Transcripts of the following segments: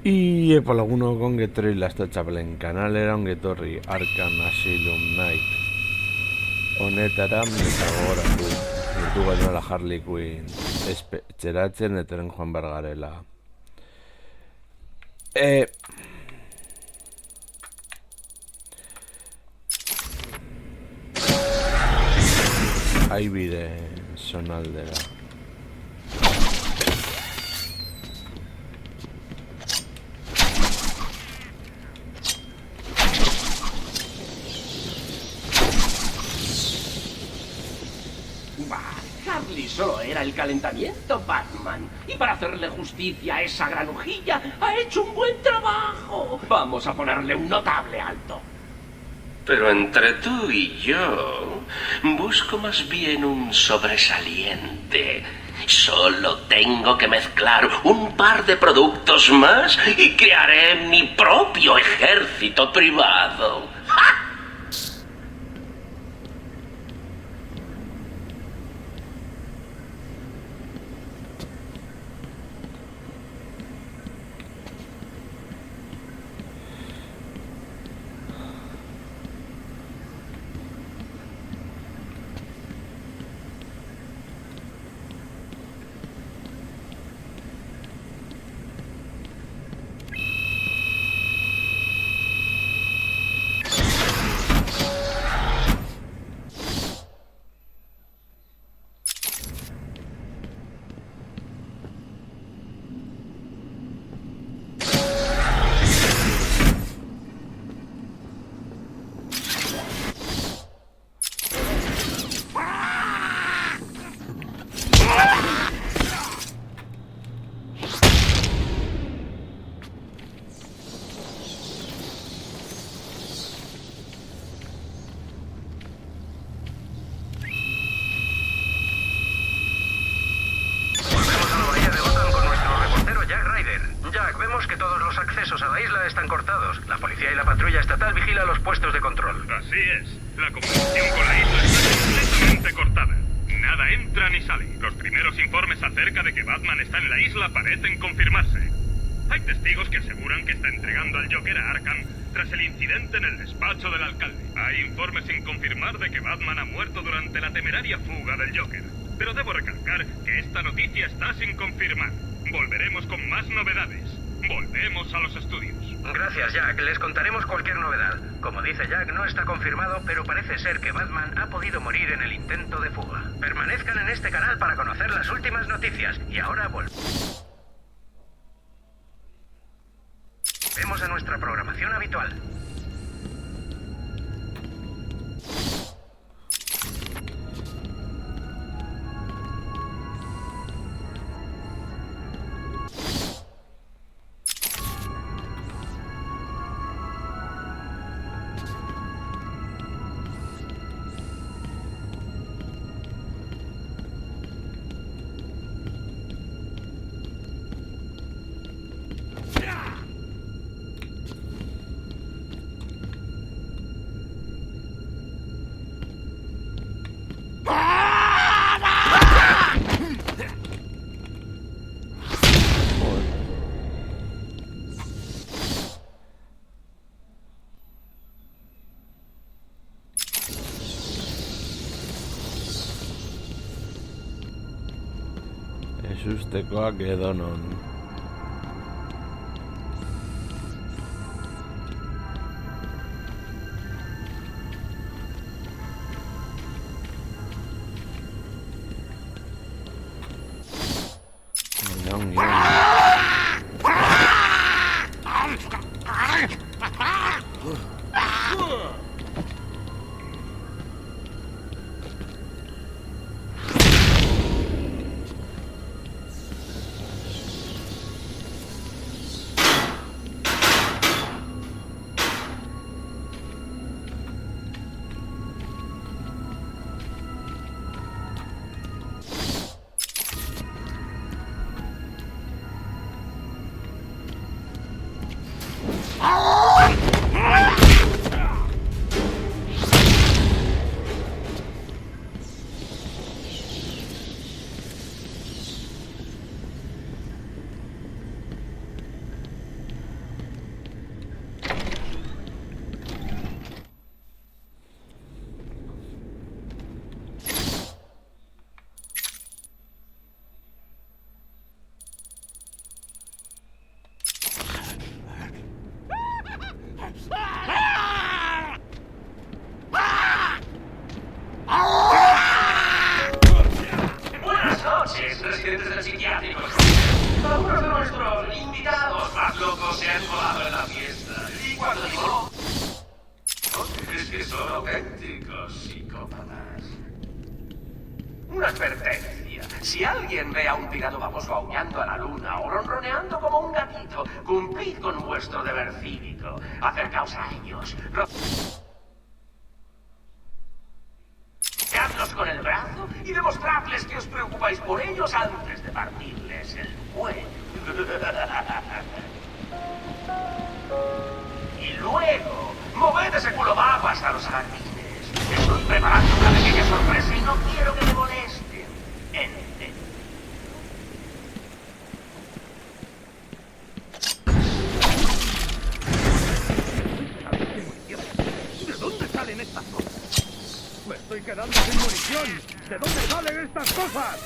Y epa laguno ongetorri lastatxapelen kanalera, ongetorri Arkham Asylum Night honetara eta gogoratu gertu gainola Harley Quinn espetxeratzen eteren joan behar garela. Haibide zonaldera. Harley solo era el calentamiento, Batman. Y para hacerle justicia a esa granujilla, ha hecho un buen trabajo. Vamos a ponerle un notable alto. Pero entre tú y yo, busco más bien un sobresaliente. Solo tengo que mezclar un par de productos más y crearé mi propio ejército privado. ¡Ja! Están cortados. La policía y la patrulla estatal vigila los puestos de control. Así es. La comunicación con la isla está completamente cortada. Nada entra ni sale. Los primeros informes acerca de que Batman está en la isla parecen confirmarse. Hay testigos que aseguran que está entregando al Joker a Arkham tras el incidente en el despacho del alcalde. Hay informes sin confirmar de que Batman ha muerto durante la temeraria fuga del Joker. Pero debo recalcar que esta noticia está sin confirmar. Volveremos con más novedades. Volvemos a los estudios. Gracias, Jack. Les contaremos cualquier novedad. Como dice Jack, no está confirmado, pero parece ser que Batman ha podido morir en el intento de fuga. Permanezcan en este canal para conocer las últimas noticias. Y ahora volvemos a nuestra programación habitual. Ezustekoak edonon. auténticos psicópatas. Una advertencia. Si alguien ve a un tirano baboso aullando a la luna o ronroneando como un gatito, cumplid con vuestro deber cívico. Acercaos a ellos. Rodeadlos con el brazo y demostradles que os preocupáis por ellos antes de partirles el cuello. Y luego, moved ese culo bajo hasta los jardines. Estoy preparando una pequeña sorpresa y no quiero que me molesten. Ente. ¿De dónde salen estas cosas? ¡Me estoy quedando sin munición! ¿De dónde salen estas cosas?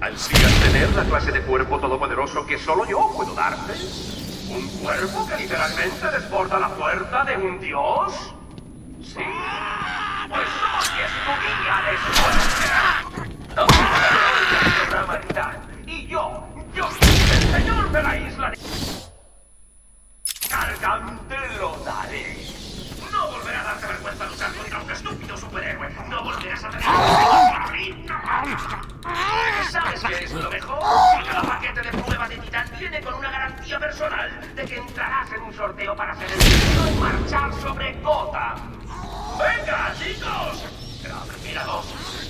¿Ansías tener la clase de cuerpo todopoderoso que solo yo puedo darte? ¿Un cuerpo que literalmente desborda la fuerza de un dios? ¿Sí? Pues hoy es tu día de suerte. Toma la humanidad. Y yo, el señor de la isla cargante, lo daré. No volverá a darte vergüenza luchar contra un estúpido superhéroe. No volverás a tener ¿Sabes qué es lo mejor? Cada paquete de prueba de Titán viene con una garantía personal de que entrarás en un sorteo para ser el primero en marchar sobre Gotham. ¡Venga, chicos! La primera dosis.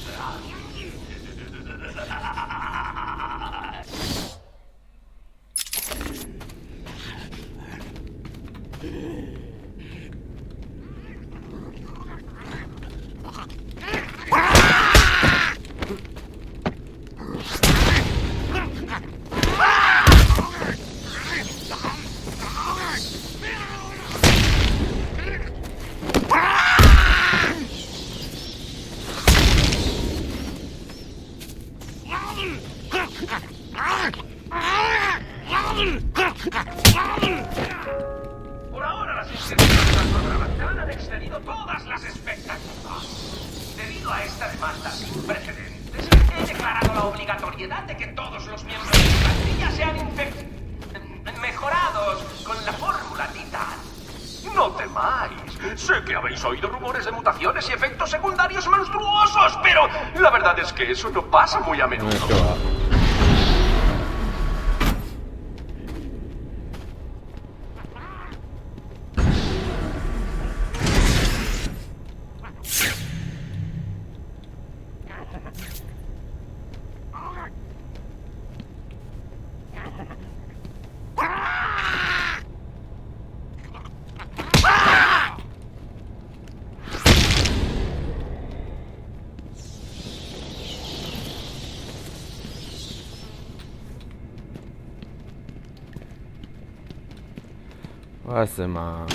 Por ahora las inscripciones al programa TAN han excedido todas las expectativas. Debido a esta demanda sin precedentes, he declarado la obligatoriedad de que todos los miembros de la plantilla sean mejorados con la fórmula Titán. No temáis. Sé que habéis oído rumores de mutaciones y efectos secundarios monstruosos, pero la verdad es que eso no pasa muy a menudo. Hace más.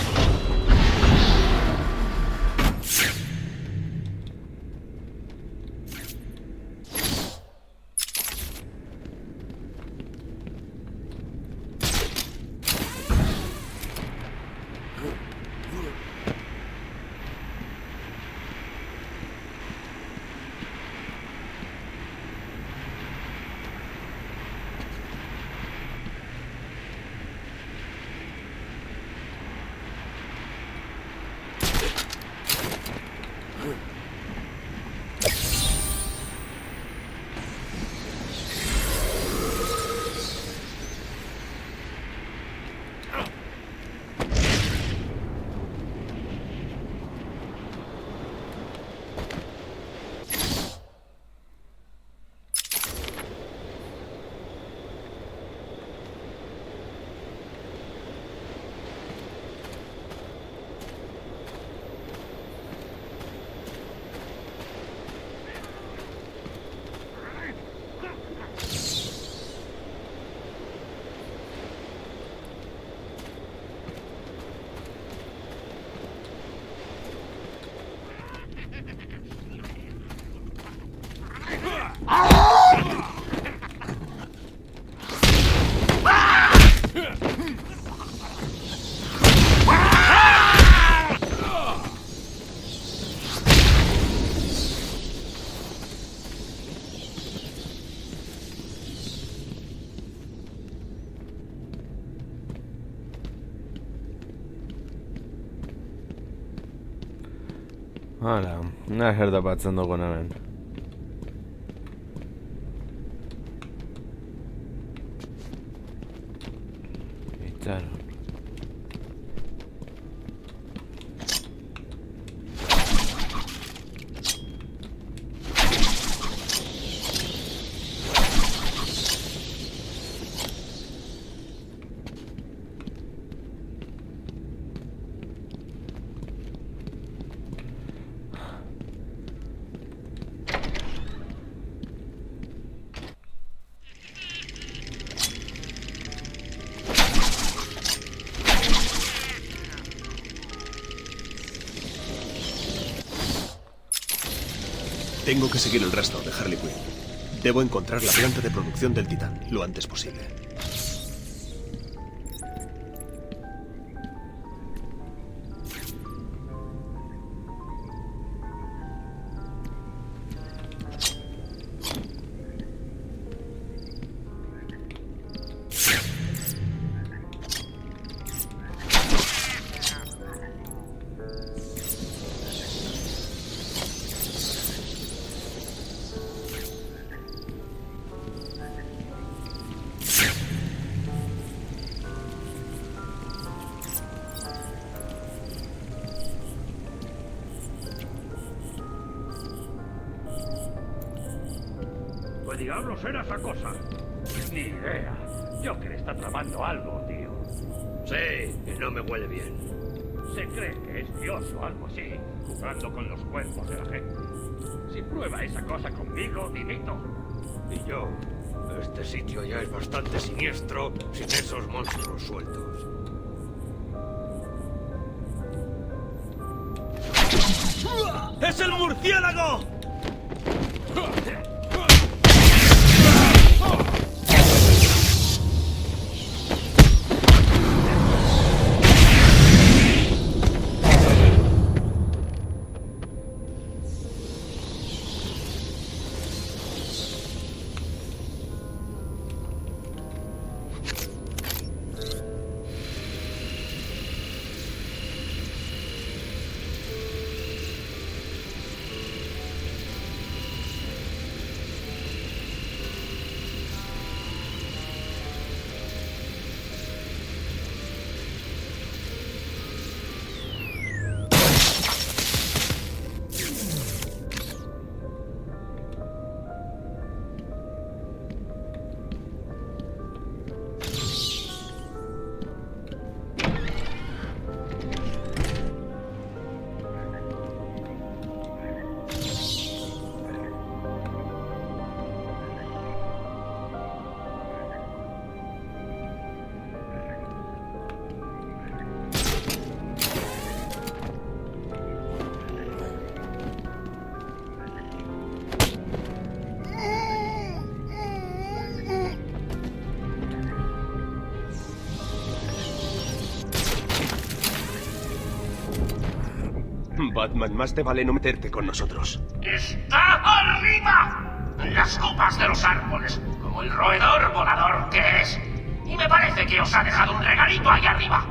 Hala, nahi gertapatzen dugun hemen. Itxaron. Tengo que seguir el rastro de Harley Quinn. Debo encontrar la planta de producción del Titán lo antes posible. ¿Qué diablos era esa cosa? Ni idea. Joker está tramando algo, tío. Sí, y no me huele bien. Se cree que es Dios o algo así, jugando con los cuerpos de la gente. Si prueba esa cosa conmigo, dimito. Y yo, este sitio ya es bastante siniestro sin esos monstruos sueltos. ¡Es el murciélago! Batman, más te vale no meterte con nosotros. ¡Está arriba! En las copas de los árboles, como el roedor volador que es. Y me parece que os ha dejado un regalito ahí arriba.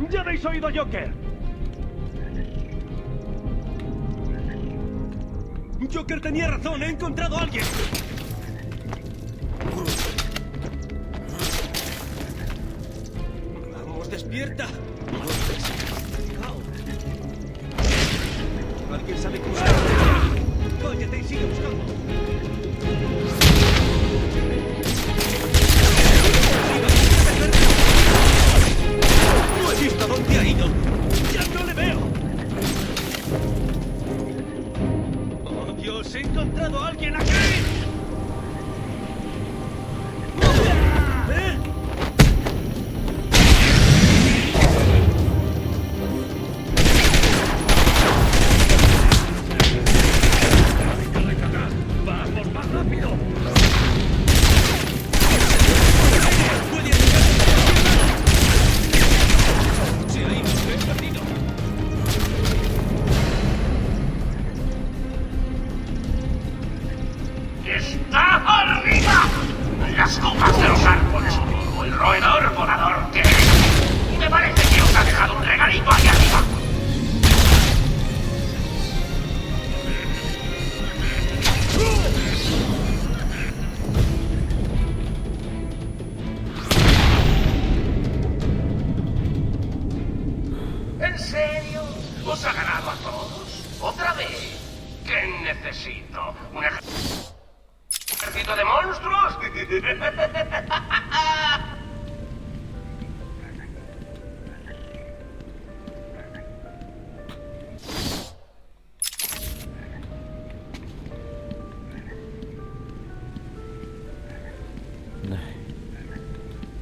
¡Ya habéis oído, Joker! Joker tenía razón, he encontrado a alguien. Vamos, despierta. ¿Alguien sabe cómo se váyate y sigue buscando. No he visto dónde ha ido. ¡Ya no le veo! ¡Oh, Dios! ¡He encontrado a alguien aquí!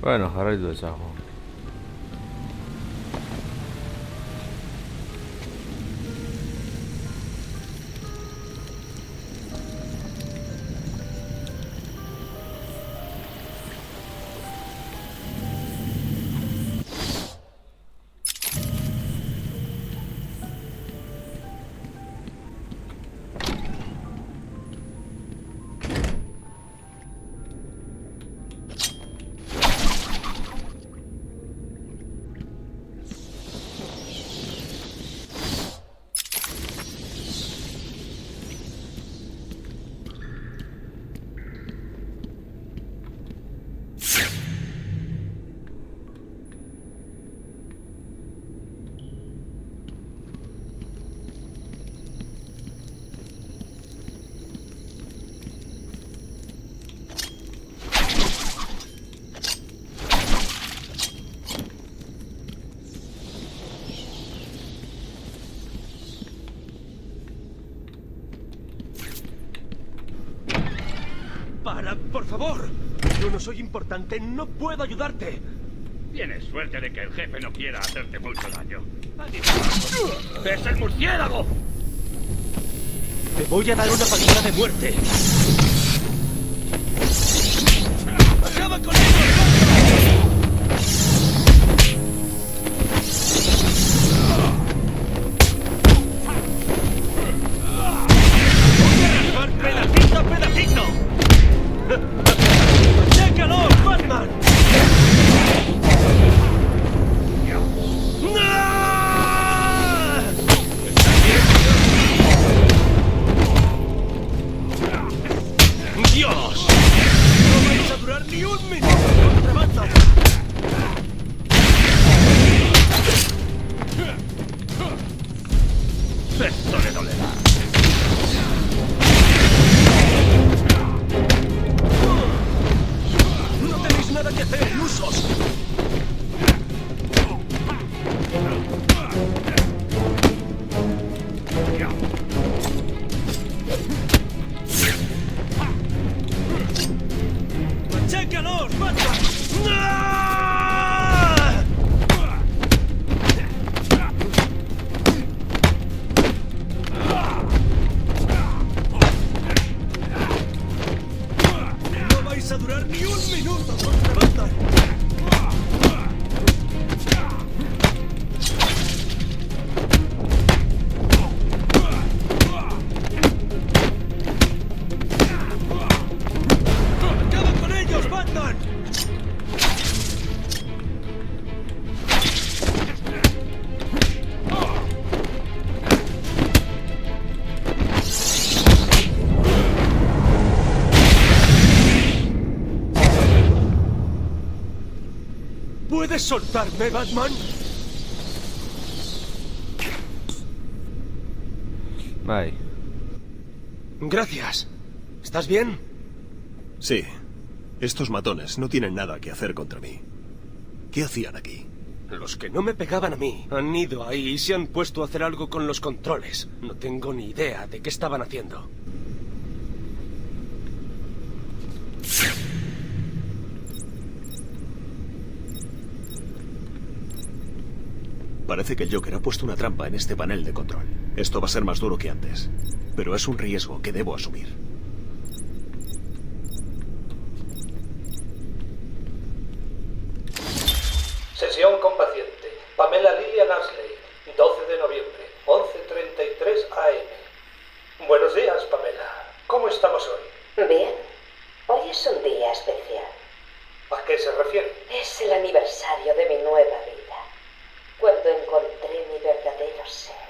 Bueno, jarraitu ezago. ¡Para, por favor! Yo no soy importante, no puedo ayudarte. Tienes suerte de que el jefe no quiera hacerte mucho daño. ¡Es el murciélago! Te voy a dar una paliza de muerte. ¡Acaba con ¡Pedacito a pedacito! ¡Chécalo, Batman! ¡Dios! ¡No vais a durar ni un minuto contra Batman! Esto le dolerá. ¡No tenéis nada que hacer, ilusos! ¡Chécalos, Batman! ¡No vais a durar ni un minuto contra Batman! ¡Acaba con ellos, Batman! ¿Puedes soltarme, Batman? Ay. Gracias. ¿Estás bien? Sí. Estos matones no tienen nada que hacer contra mí. ¿Qué hacían aquí? Los que no me pegaban a mí han ido ahí y se han puesto a hacer algo con los controles. No tengo ni idea de qué estaban haciendo. Parece que el Joker ha puesto una trampa en este panel de control. Esto va a ser más duro que antes, pero es un riesgo que debo asumir. Sesión con paciente. Pamela Lillian Ashley, 12 de noviembre, 11:33 AM. Buenos días, Pamela. ¿Cómo estamos hoy? Bien. Hoy es un día especial. ¿A qué se refiere? Es el aniversario de mi nueva vida. Cuando encontré mi verdadero ser.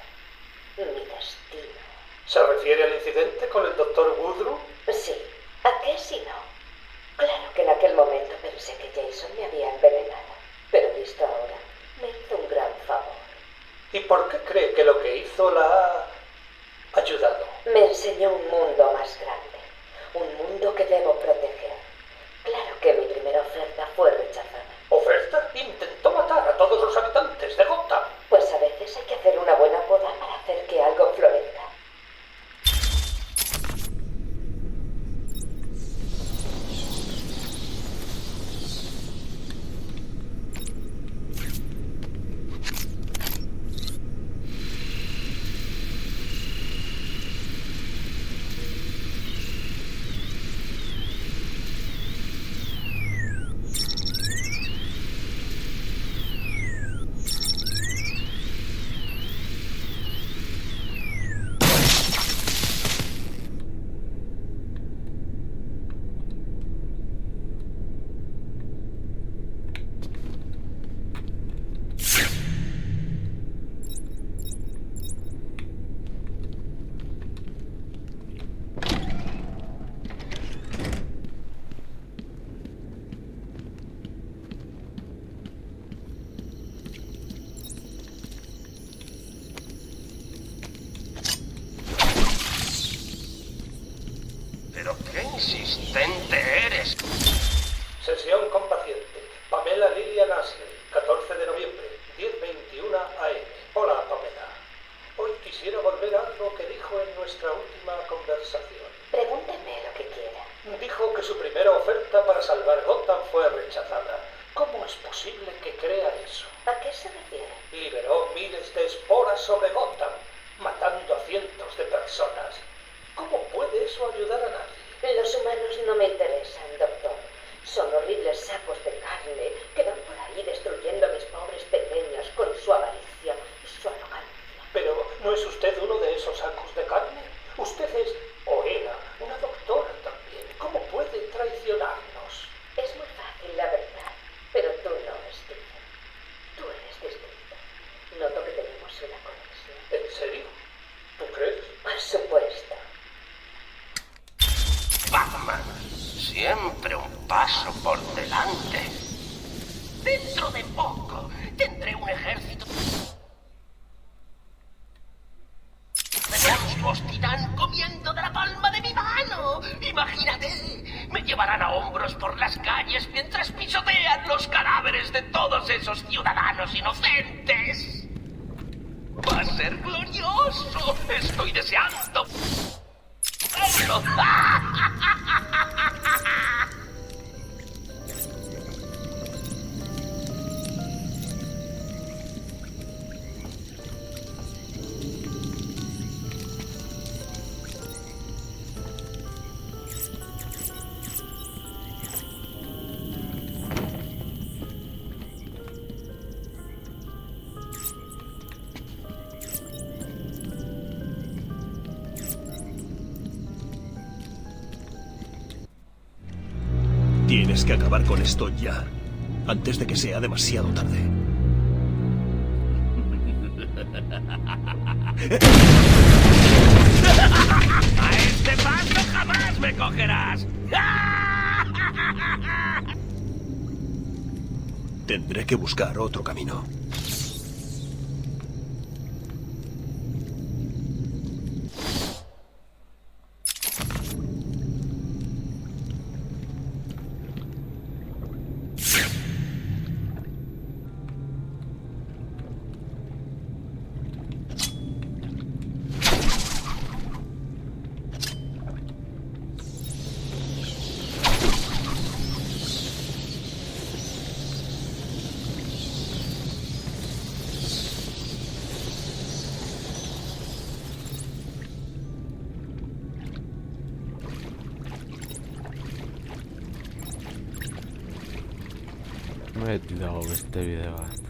Mi destino. ¿Se refiere al incidente con el Dr. Woodrow? Sí. ¿A qué si no? Claro que en aquel momento pensé que Jason me había envenenado. Pero visto ahora, me hizo un gran favor. ¿Y por qué cree que lo que hizo la ha ayudado? Me enseñó un mundo más grande. Un mundo que debo proteger. Claro para salvar Gotham fue rechazada. ¿Cómo es posible que crea eso? ¿A qué se refiere? Liberó miles de esporas sobre Gotham, matando a cientos de personas. ¿Cómo puede eso ayudar a nadie? Los humanos no me interesan, doctor. Son horribles sacos de carne que van por ahí destruyendo a mis pobres pequeños con su avaricia y su arrogancia. Pero ¿no es usted uno de esos sacos de carne? Usted es, o era, una doctora también. ¿Cómo puede traicionarnos? Es muy fácil, la verdad. Pero tú no, Stephen. Tú eres distinto. Noto que tenemos una conexión. ¿En serio? ¿Tú crees? Por supuesto. Batman, siempre un paso por delante. Dentro de poco tendré un ejército de monstruos titán comiendo de la palma de mi mano. Imagínate, me llevarán a hombros por las calles mientras pisotean los cadáveres de todos esos ciudadanos inocentes. Va a ser glorioso. Estoy deseando verlo. Tienes que acabar con esto ya, antes de que sea demasiado tarde. A este paso jamás me cogerás. Tendré que buscar otro camino. Me he tirado este video hasta.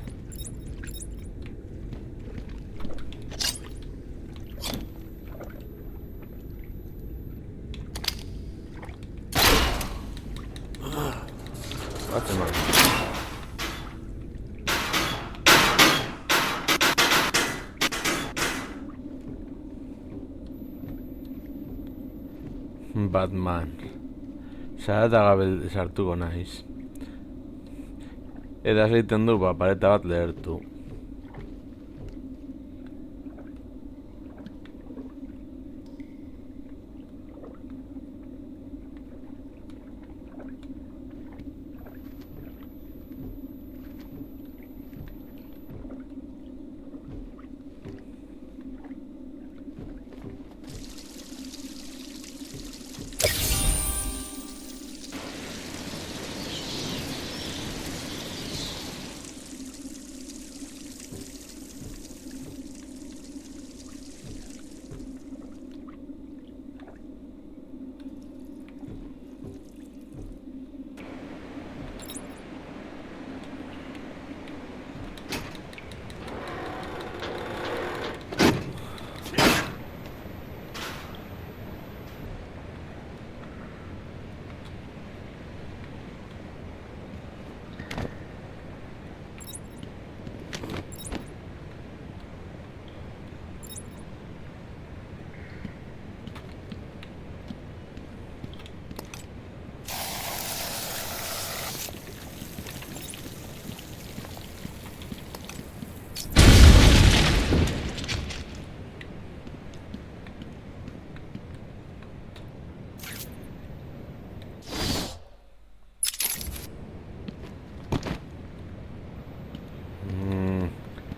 Hace mal. Batman. Zarata gabe sartuko naiz. Eta egiten du, pareta bat lehertu.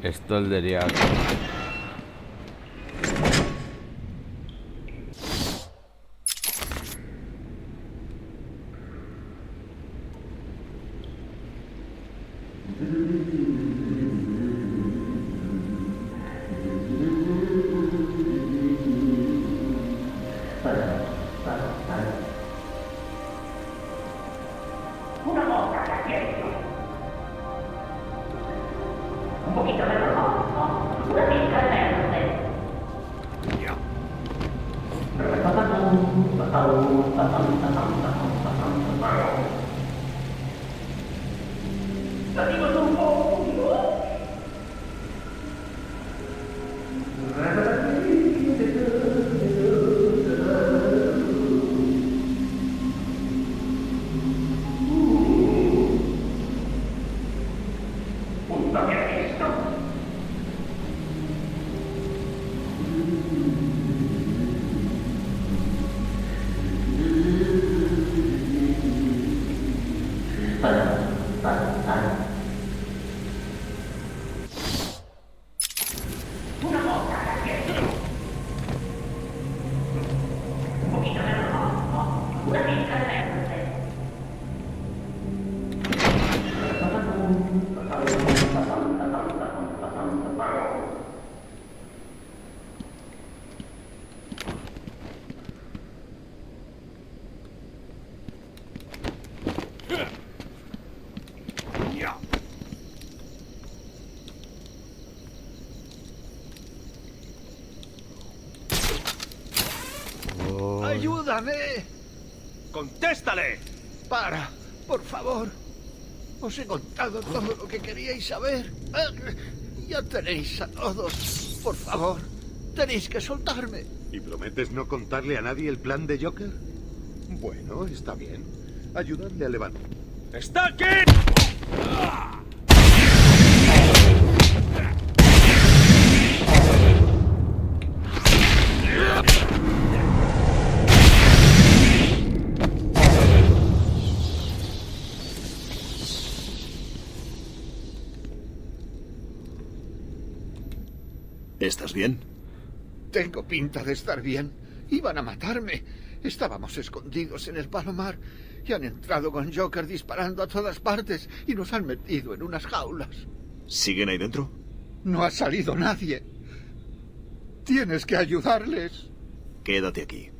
Esto el de ¡Ayúdame! ¡Contéstale! Para, por favor. Os he contado todo lo que queríais saber. Ya tenéis a todos. Por favor, tenéis que soltarme. ¿Y prometes no contarle a nadie el plan de Joker? Bueno, está bien. Ayudadle a levantar. ¡Está aquí! ¿Estás bien? Tengo pinta de estar bien. Iban a matarme. Estábamos escondidos en el Palomar y han entrado con Joker disparando a todas partes y nos han metido en unas jaulas. ¿Siguen ahí dentro? No ha salido nadie. Tienes que ayudarles. Quédate aquí.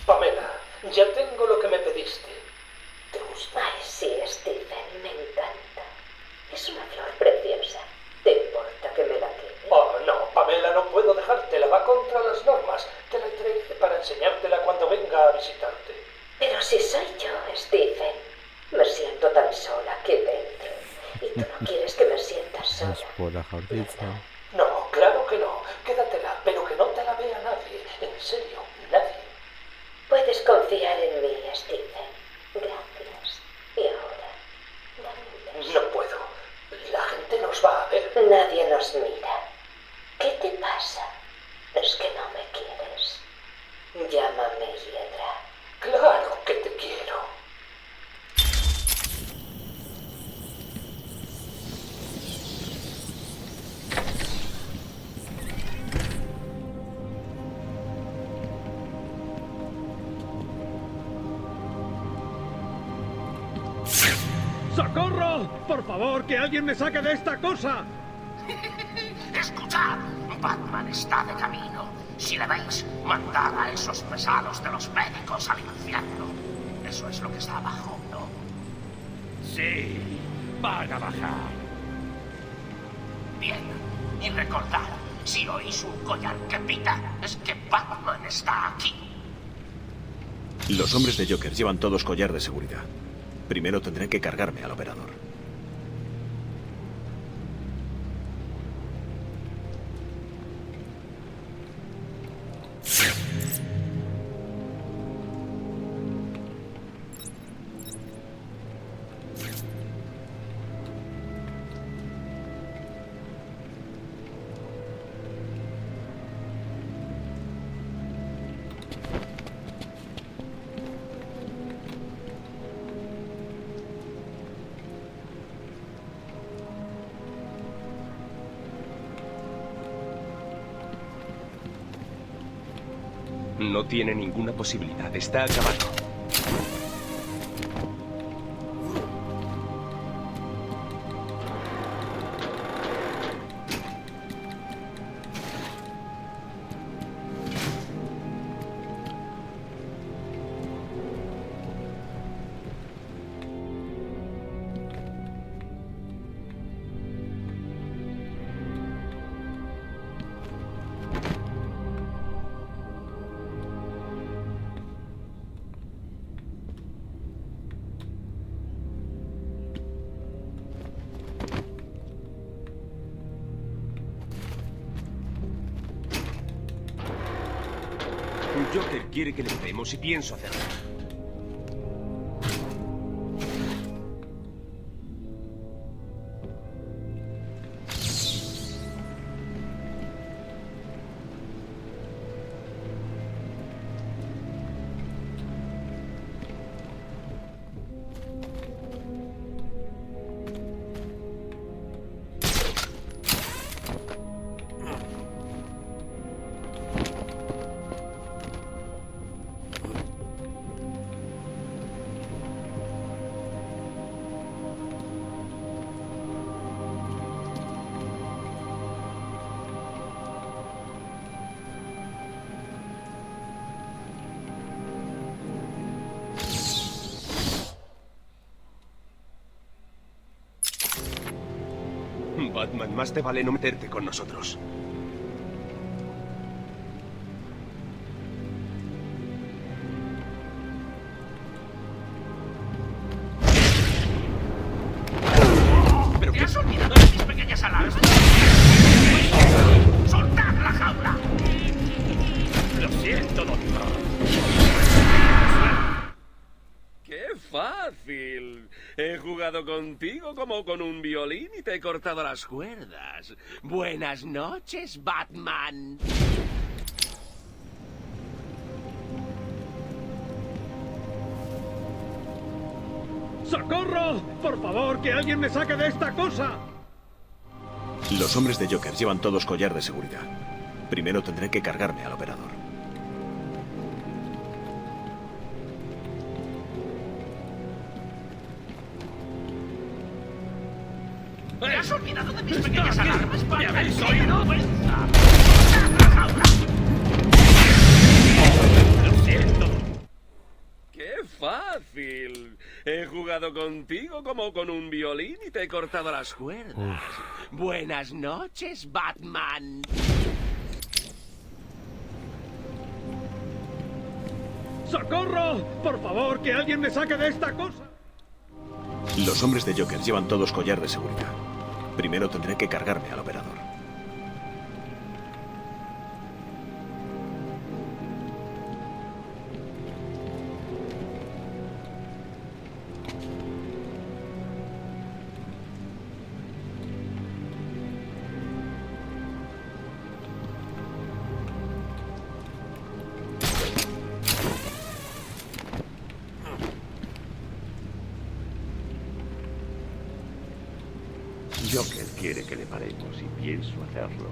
Pamela, ya tengo lo que me pediste. ¿Te gusta? Ay, sí, Stephen, me encanta. Es una flor preciosa. ¿Te importa que me la quede? Oh, no, Pamela, no puedo dejártela. Va contra las normas. Te la traeré para enseñártela cuando venga a visitarte. Pero si soy yo, Stephen. Me siento tan sola aquí dentro. Y tú no quieres que me sientas sola. Es por la jardita. No, claro que no. Quédatela, pero que no te la vea nadie. En serio, nadie. Puedes confiar en mí, Stephen. Gracias. Y ahora, dame un beso. No puedo. La gente nos va a ver. Nadie nos mira. ¿Qué te pasa? ¿Es que no me quieres? Llámame Hiedra. Claro que te quiero. ¡Socorro! ¡Por favor, que alguien me saque de esta cosa! Escuchad, Batman está de camino. Si le veis, mandad a esos pesados de los médicos al infierno. Eso es lo que está abajo, ¿no? Sí, van a bajar. Bien, y recordad, si oís un collar que pita, es que Batman está aquí. Los hombres de Joker llevan todos collar de seguridad. Primero tendré que cargarme al operador. No tiene ninguna posibilidad. Está acabado. Joker quiere que le demos y pienso hacerlo. Batman, más te vale no meterte con nosotros. ¿Pero te has olvidado de mis pequeñas alarmas? ¡Soltad la jaula! Lo siento, doctor. ¡Qué fácil! He jugado contigo como con un violín y te he cortado las cuerdas. Buenas noches, Batman. ¡Socorro! ¡Por favor, que alguien me saque de esta cosa! Los hombres de Joker llevan todos collar de seguridad. Primero tendré que cargarme al operador. ¿Te has olvidado de mis pequeñas alarmas? ¿Me habéis oído? Lo siento. ¡Qué fácil! He jugado contigo como con un violín y te he cortado las cuerdas. Buenas noches, Batman. ¡Socorro! ¡Por favor, que alguien me saque de esta cosa! Los hombres de Joker llevan todos collar de seguridad. Primero tendré que cargarme al operador. Joker quiere que le paremos y pienso hacerlo.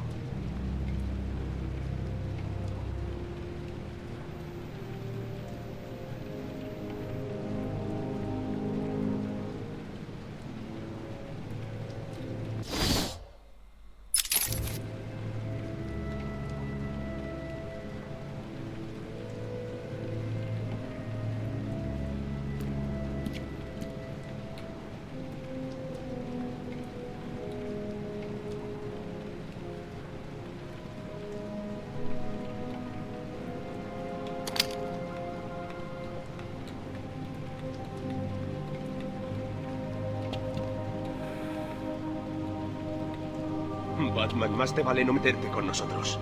Batman, más te vale no meterte con nosotros.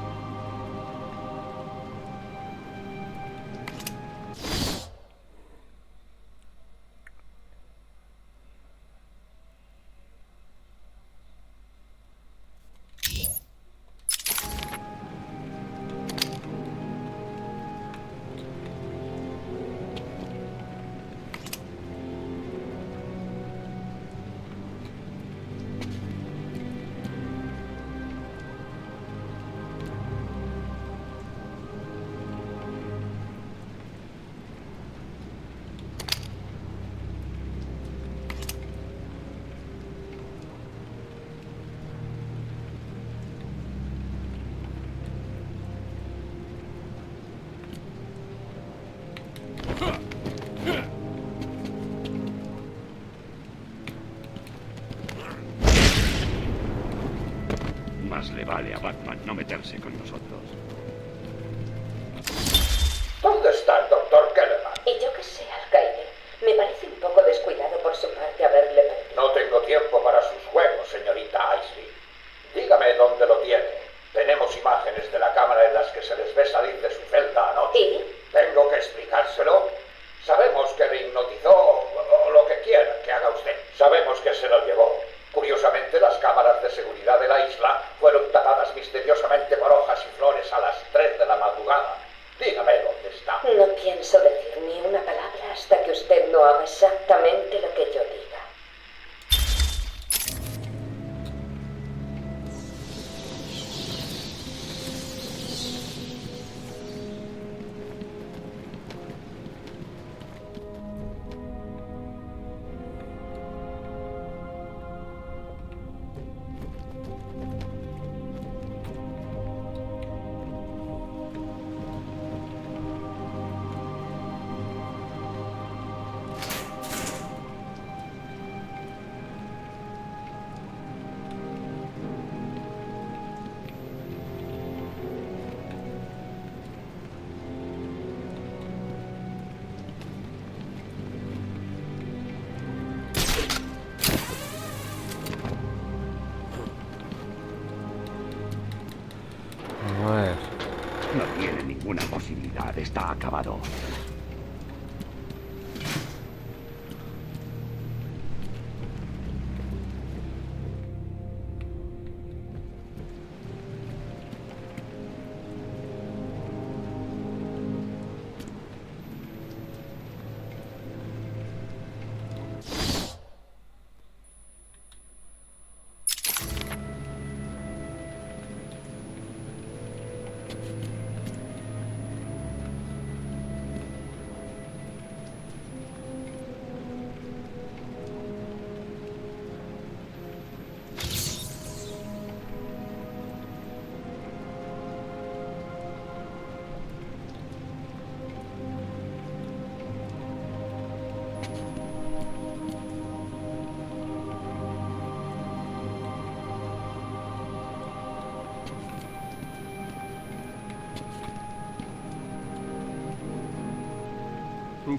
Más le vale a Batman no meterse con nosotros. ¿Dónde está el doctor Kellerman? Y yo qué sé, alcaide. Me parece un poco descuidado por su parte haberle perdido. No tengo tiempo para sus juegos, señorita Isley. Dígame dónde lo tiene. Tenemos imágenes de la cámara en las que se les ve salir de su celda anoche. ¿Y? ¿Tengo que explicárselo? Sabemos que le hipnotizó o lo que quiera que haga usted. Sabemos que se lo llevó. Curiosamente, las cámaras de seguridad de la isla fueron tapadas misteriosamente por hojas y flores a las 3 de la madrugada. Dígame dónde está. No pienso decir ni una palabra hasta que usted no haga exactamente lo que yo diga. A ver. No tiene ninguna posibilidad. Está acabado.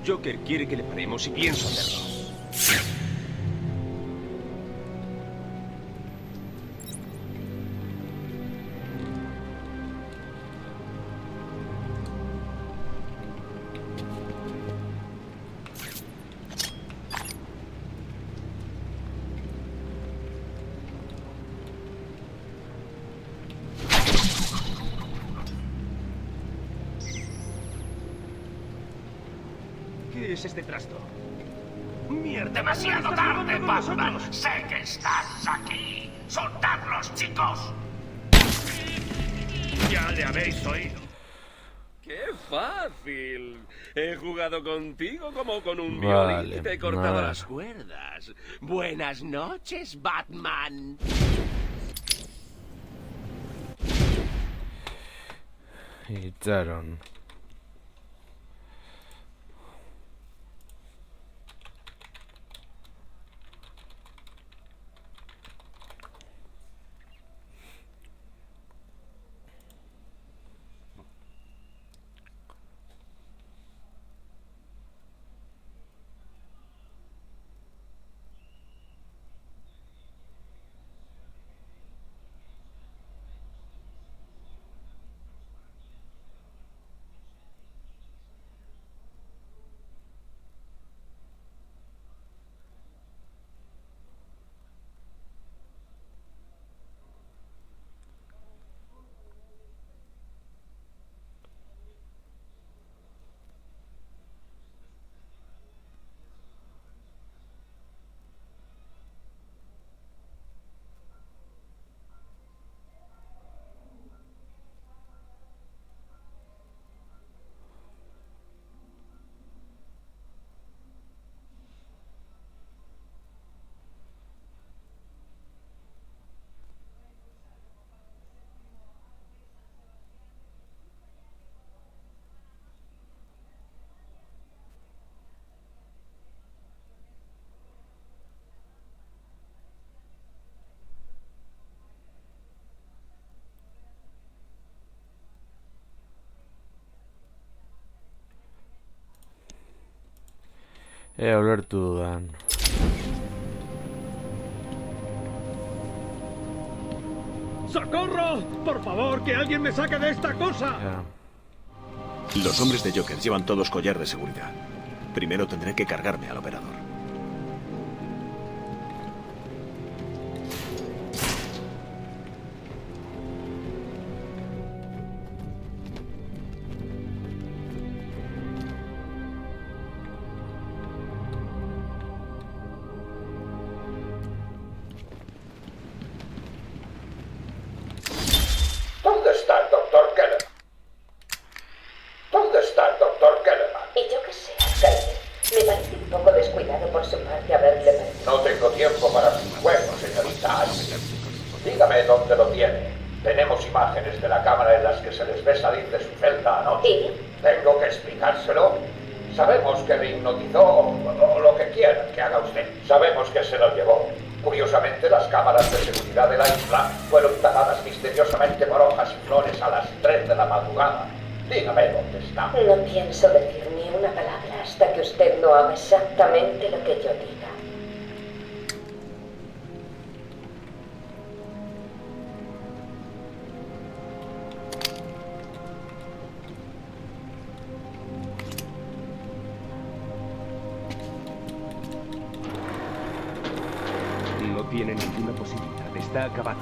Joker quiere que le paremos y pienso hacerlo. ¿Qué es este trasto? ¡Mierda! ¡Demasiado tarde, Batman! ¡Sé que estás aquí! ¡Soltadlos, chicos! Ya le habéis oído. ¡Qué fácil! He jugado contigo como con un Vale, violín y te he cortado nada. las cuerdas. Buenas noches, Batman. Y Sharon. Ulertu dudan. ¡Socorro! ¡Por favor, que alguien me saque de esta cosa! Los hombres de Joker llevan todos collar de seguridad. Primero tendré que cargarme al operador. ¿Dónde está el doctor Kellerman? ¿Dónde está el doctor Kellerman? Y yo qué sé, alcalde. Me parece un poco descuidado por su parte haberle perdido. No tengo tiempo para sus juegos, señorita. Dígame dónde lo tiene. Tenemos imágenes de la cámara en las que se les ve salir de su celda anoche. ¿Y? ¿Tengo que explicárselo? Sabemos que le hipnotizó o lo que quiera que haga usted. Sabemos que se lo llevó. Curiosamente, las cámaras de seguridad de la isla fueron tapadas misteriosamente por hojas y flores a las 3 de la madrugada. Dígame dónde está. No pienso decir ni una palabra hasta que usted no haga exactamente lo que yo diga. No tiene ninguna posibilidad. Está acabado.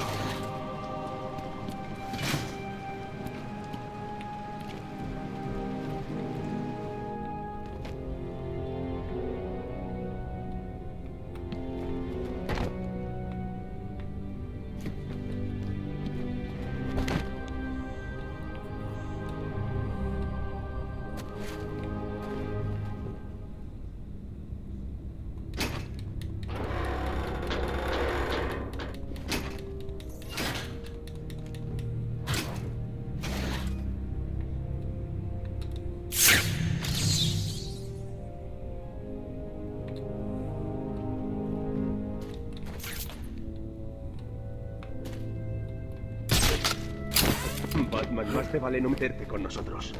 Batman, más te vale no meterte con nosotros.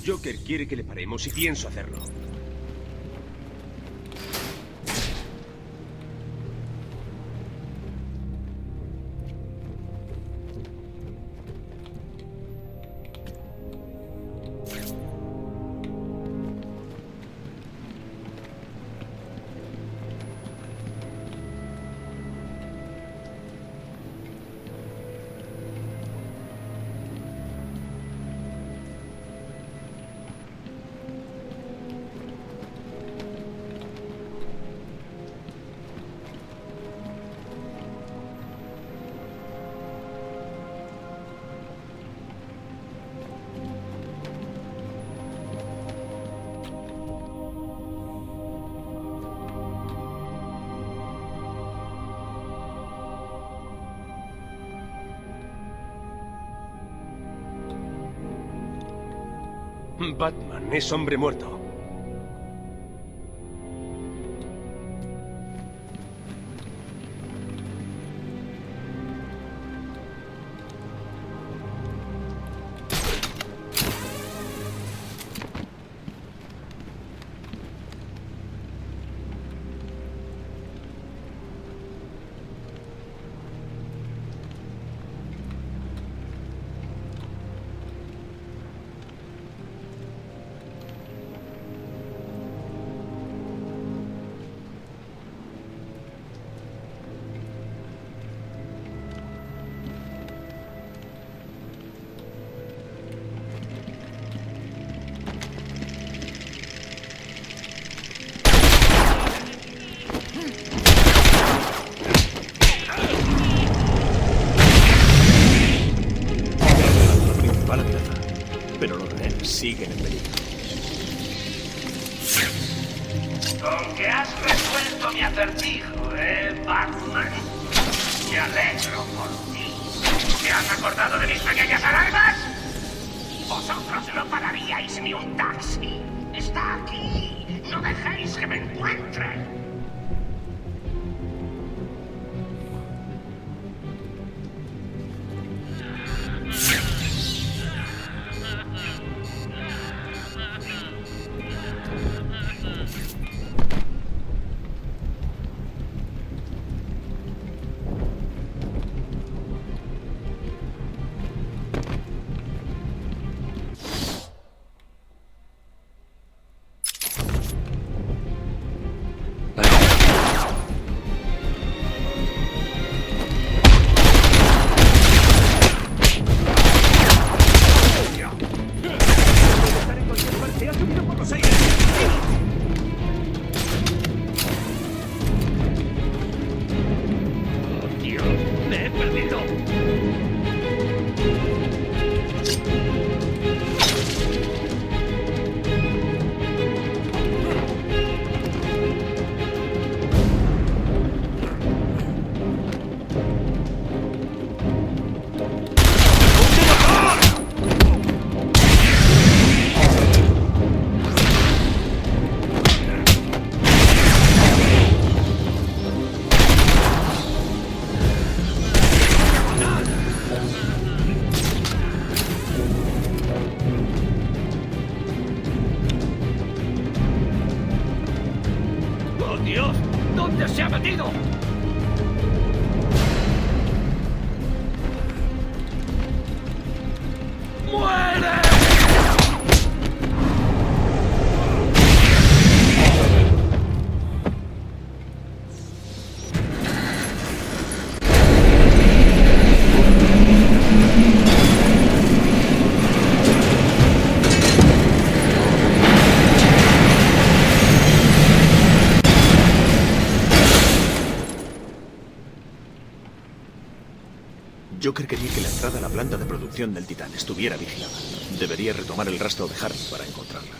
Joker quiere que le paremos y pienso hacerlo. Batman es hombre muerto. Con que has resuelto mi acertijo, Batman. Me alegro por ti. ¿Te has acordado de mis pequeñas alarmas? Vosotros no pararíais ni un taxi. Está aquí. No dejéis que me encuentre. Dios! ¿Dónde se ha metido? ¡Muere! Joker quería que la entrada a la planta de producción del Titán estuviera vigilada. Debería retomar el rastro de Harley para encontrarla.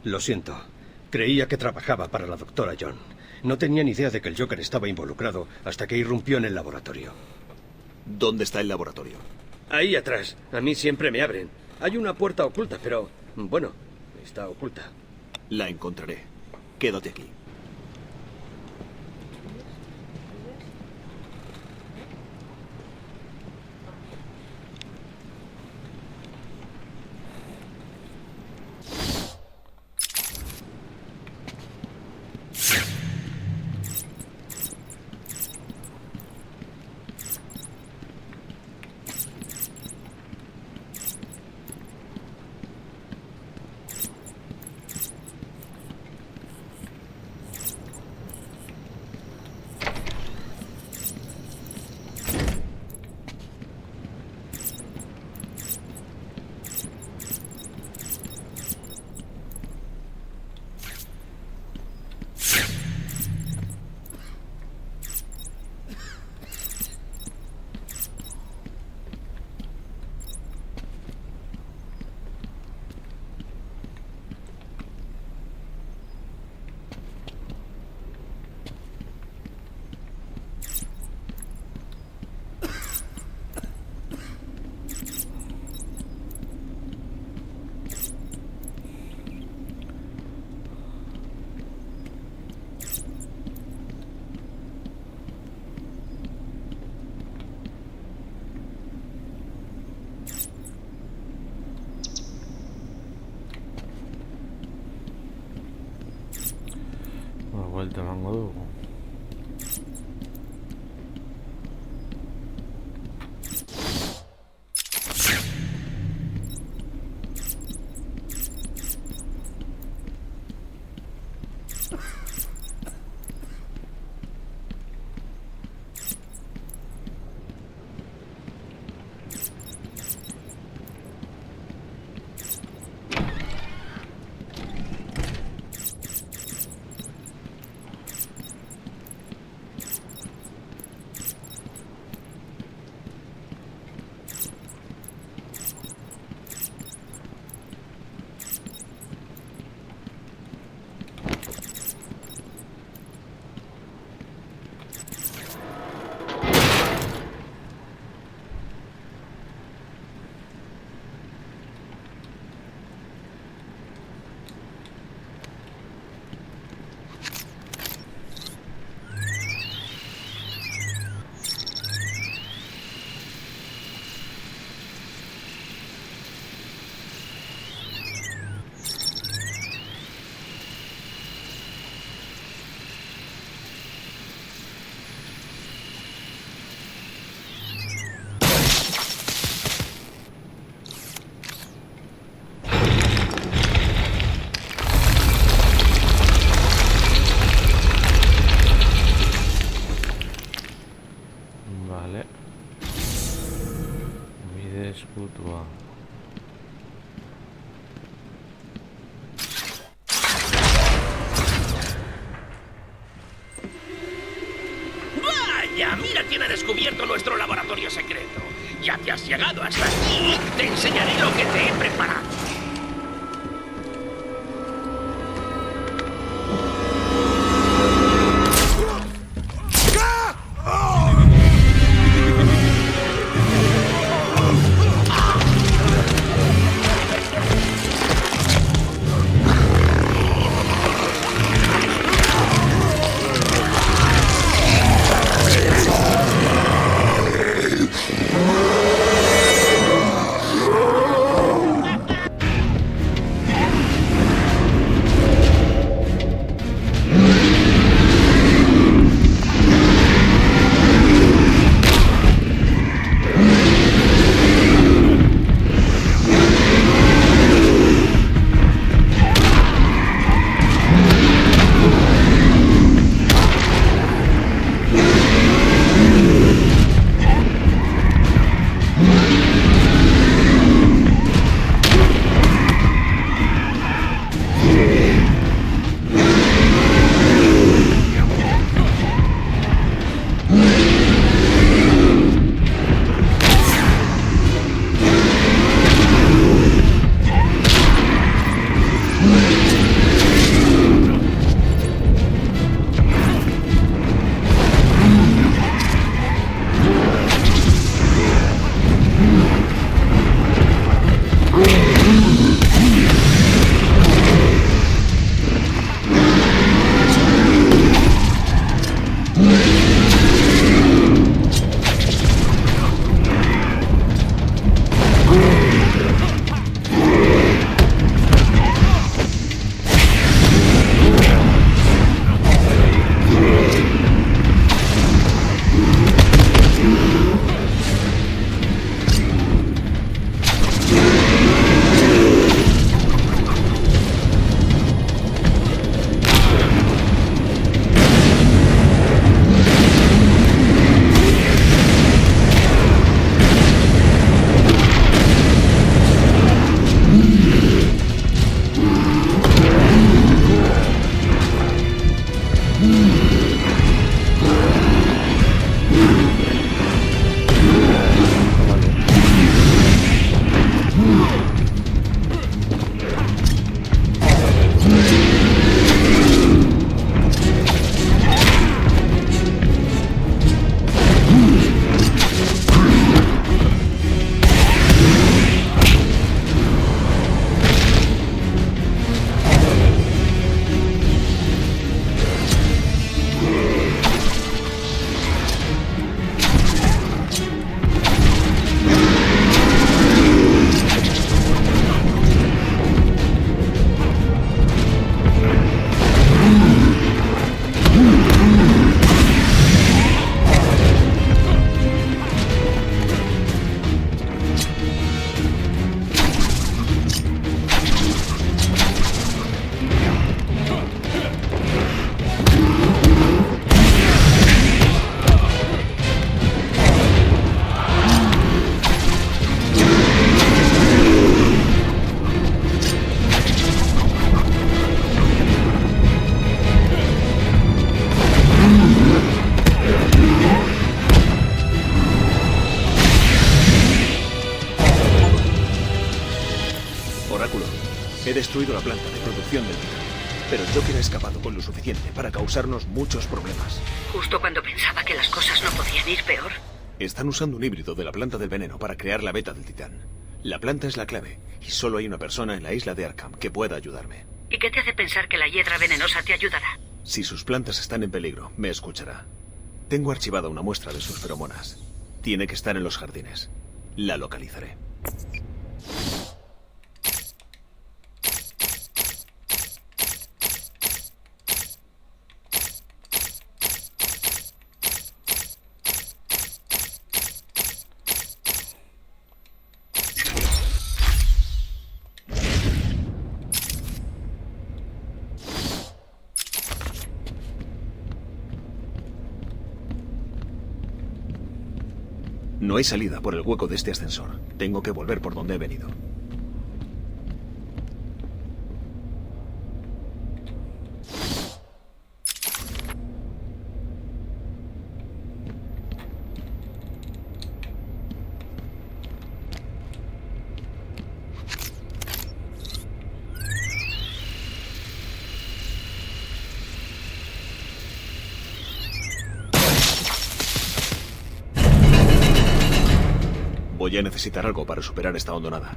Lo siento. Creía que trabajaba para la doctora John. No tenía ni idea de que el Joker estaba involucrado hasta que irrumpió en el laboratorio. ¿Dónde está el laboratorio? Ahí atrás. A mí siempre me abren. Hay una puerta oculta, pero... bueno, está oculta. La encontraré. Quédate aquí. Vuelta mango duro. Puto. ¡Vaya! ¡Mira quién ha descubierto nuestro laboratorio secreto! Ya te has llegado hasta aquí. Te enseñaré lo que te he preparado. He destruido la planta de producción del titán, pero el Joker ha escapado con lo suficiente para causarnos muchos problemas. Justo cuando pensaba que las cosas no podían ir peor. Están usando un híbrido de la planta del veneno para crear la beta del titán. La planta es la clave, y solo hay una persona en la isla de Arkham que pueda ayudarme. ¿Y qué te hace pensar que la hiedra venenosa te ayudará? Si sus plantas están en peligro, me escuchará. Tengo archivada una muestra de sus feromonas. Tiene que estar en los jardines. La localizaré. No hay salida por el hueco de este ascensor. Tengo que volver por donde he venido. Voy a necesitar algo para superar esta hondonada.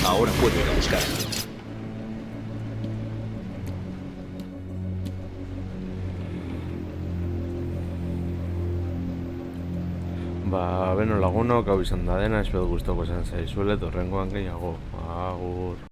Ahora puedo ir a buscar. Ba, beno lagunok, hau izan da dena, espero gustoko izan zaizuela, torrengoan gehiago. Agur.